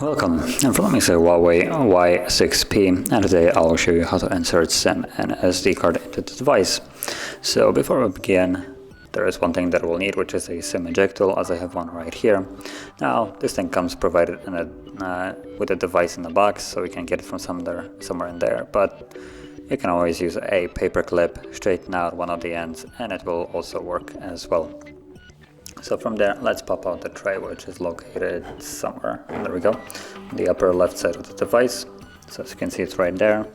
Welcome, and from me is a Huawei Y6P, and today I'll show you how to insert SIM and SD card into the device. So before we begin, there is one thing that we'll need, which is a SIM ejector, as I have one right here. Now, this thing comes provided in with a device in the box, so you can get it from somewhere in there, but you can always use a paper clip, straighten out one of the ends, and it will also work as well. So from there, let's pop out the tray, which is located somewhere, there we go, on the upper left side of the device. So as you can see, it's right there.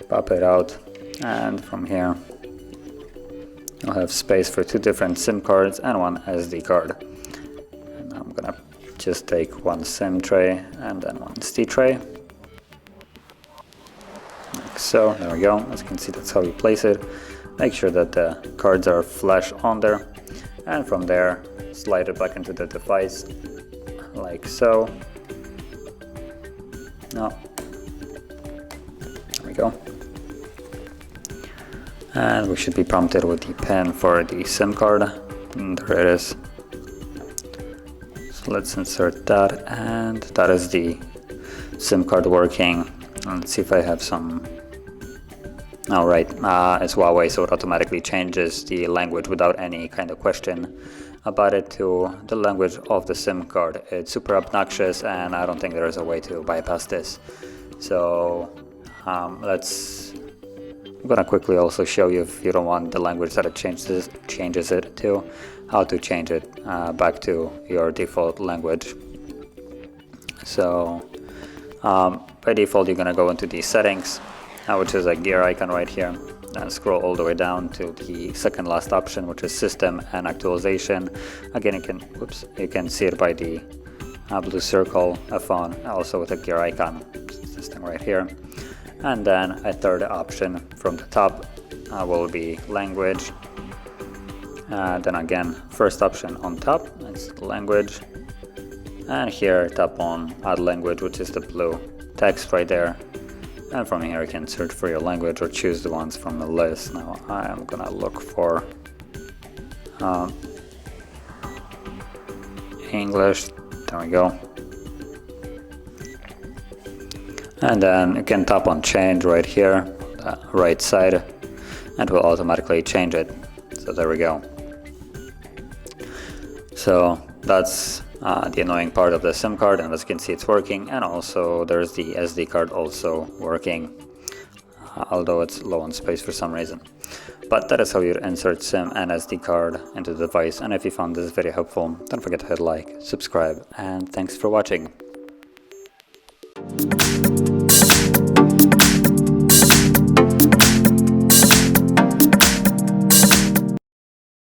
Pop it out, and from here you'll have space for two different SIM cards and one SD card. And I'm gonna just take one SIM tray and then one SD tray, like so. There we go. As you can see, that's how you place it. Make sure that the cards are flush on there. And from there, slide it back into the device, like so. No. There we go. And we should be prompted with the pin for the SIM card. And there it is. So let's insert that, and that is the SIM card working. And let's see if I have some. Alright, it's Huawei, so it automatically changes the language without any kind of question about it to the language of the SIM card. It's super obnoxious, and I don't think there is a way to bypass this. So I'm gonna quickly also show you, if you don't want the language that it changes it to, how to change it back to your default language. So by default, you're gonna go into the settings, which is a gear icon right here, and scroll all the way down to the second last option, which is system and actualization. Again, you can see it by the blue circle, a phone, also with a gear icon, this thing right here. And then a third option from the top will be language. Then again, first option on top is language, and here tap on add language, which is the blue text right there. And from here you can search for your language or choose the ones from the list. Now I am gonna look for English. There we go. And then you can tap on change right here, the right side, and it will automatically change it. So there we go. So that's the annoying part of the SIM card, and as you can see, it's working. And also there's the SD card also working, although it's low on space for some reason. But that is how you insert SIM and SD card into the device. And if you found this video helpful, don't forget to hit like, subscribe, and thanks for watching.